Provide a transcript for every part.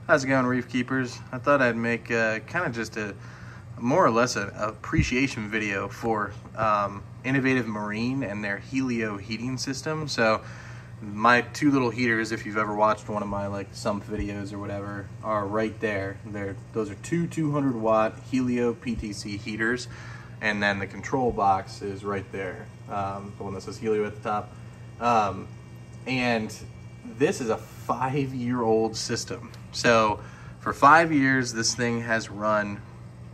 How's it going, Reef Keepers? I thought I'd make kind of just a more or less an appreciation video for Innovative Marine and their Helio heating system. So my two little heaters, if you've ever watched one of my like sump videos or whatever, are right there. Those are two 200-watt Helio PTC heaters, and then the control box is right there, the one that says Helio at the top. And this is a 5-year-old system. So for 5 years, this thing has run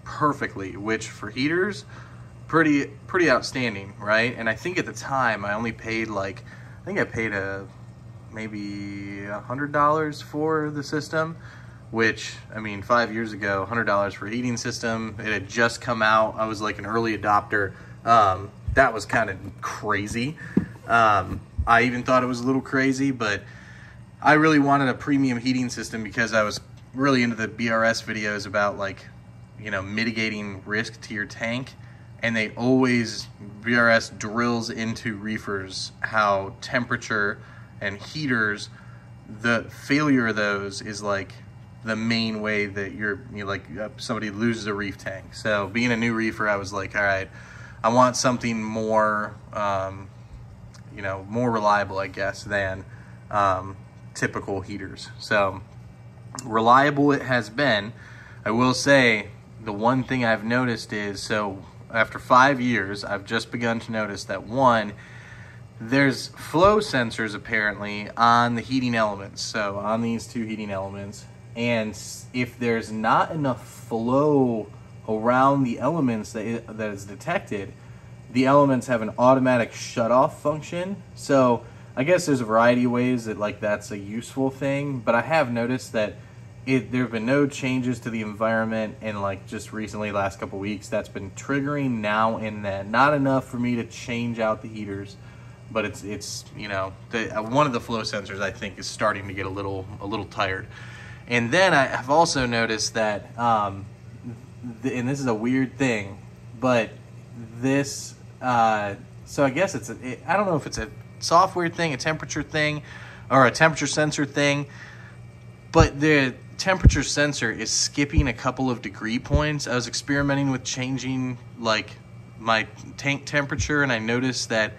perfectly, which for heaters, pretty outstanding, right? And I think at the time I only paid like, I think I paid maybe $100 for the system, which, I mean, 5 years ago, $100 for a heating system. It had just come out. I was like an early adopter. That was kind of crazy. I even thought it was a little crazy, but I really wanted a premium heating system because I was really into the BRS videos about, like, you know, mitigating risk to your tank. And they always, BRS drills into reefers how temperature and heaters, the failure of those is like the main way that somebody loses a reef tank. So being a new reefer, I was like, all right, I want something more, you know, more reliable, I guess, than typical heaters. So reliable it has been. I will say the one thing I've noticed is, so after 5 years, I've just begun to notice that, one, there's flow sensors apparently on the heating elements, so on these two heating elements, and if there's not enough flow around the elements that is detected, the elements have an automatic shut-off function. So I guess there's a variety of ways that that's a useful thing, but I have noticed that there have been no changes to the environment in just recently, last couple weeks. That's been triggering now and then. Not enough for me to change out the heaters, but it's you know, one of the flow sensors I think is starting to get a little tired. And then I have also noticed that, and this is a weird thing, but this so I guess I don't know if it's a software thing, a temperature thing, or a temperature sensor thing, but the temperature sensor is skipping a couple of degree points. I was experimenting with changing my tank temperature, and I noticed that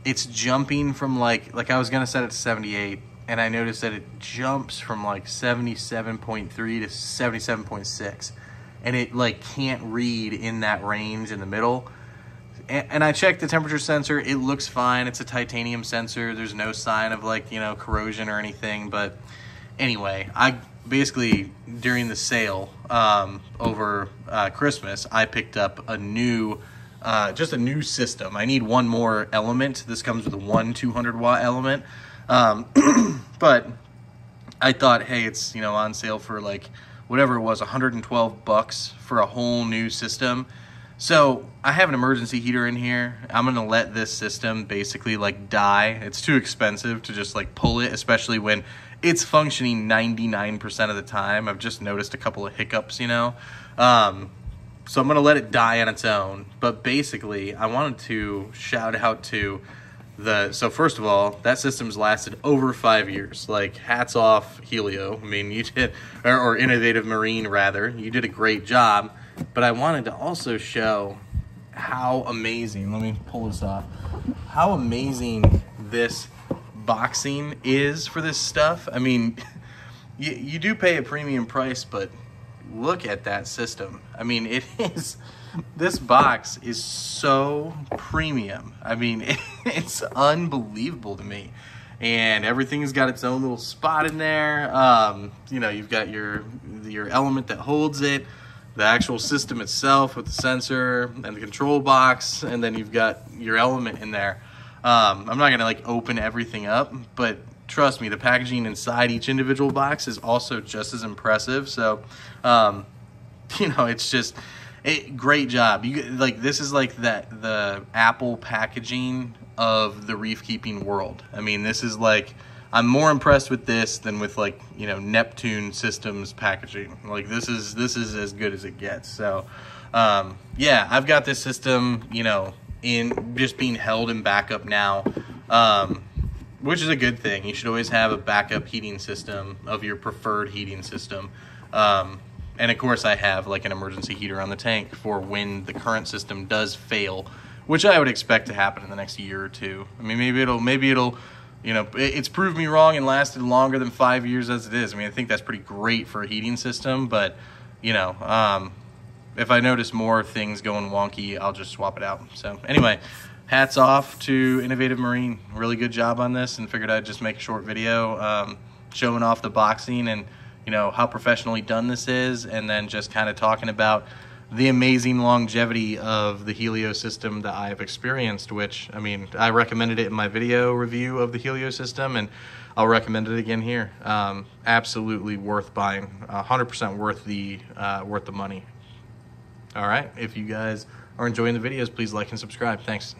it's jumping from like I was gonna set it to 78, and I noticed that it jumps from 77.3 to 77.6, and it can't read in that range in the middle. And I checked the temperature sensor. It looks fine. It's a titanium sensor. There's no sign of corrosion or anything. But anyway, I basically, during the sale over Christmas, I picked up a new, just a new system. I need one more element. This comes with one 200-watt element. But I thought, hey, it's, on sale for whatever it was, $112 for a whole new system. So I have an emergency heater in here. I'm going to let this system basically die. It's too expensive to just pull it, especially when it's functioning 99% of the time. I've just noticed a couple of hiccups, So I'm going to let it die on its own. But basically, I wanted to shout out to so first of all, that system's lasted over 5 years. Hats off, Helio. I mean, you did, or Innovative Marine rather. You did a great job. But I wanted to also show how amazing, let me pull this off, how amazing this boxing is for this stuff. I mean, you do pay a premium price, but look at that system. I mean, this box is so premium. I mean, it's unbelievable to me. And everything's got its own little spot in there. You've got your element that holds it, the actual system itself with the sensor and the control box, and then you've got your element in there. I'm not gonna open everything up, but trust me, the packaging inside each individual box is also just as impressive. So, it's just great job. This is the Apple packaging of the reef keeping world. I mean, this is I'm more impressed with this than with Neptune Systems packaging. This is as good as it gets. So yeah, I've got this system in just being held in backup now. which is a good thing. You should always have a backup heating system of your preferred heating system. And of course I have like an emergency heater on the tank for when the current system does fail, which I would expect to happen in the next year or two. I mean, maybe it'll, you know, it's proved me wrong and lasted longer than 5 years as it is. I mean, I think that's pretty great for a heating system, but you know, if I notice more things going wonky, I'll just swap it out. So anyway, hats off to Innovative Marine. Really good job on this, and figured I'd just make a short video showing off the boxing and, you know, how professionally done this is, and then just kind of talking about the amazing longevity of the Helio system that I've experienced, which, I mean, I recommended it in my video review of the Helio system, and I'll recommend it again here. Absolutely worth buying, 100% worth the money. All right, if you guys are enjoying the videos, please like and subscribe. Thanks.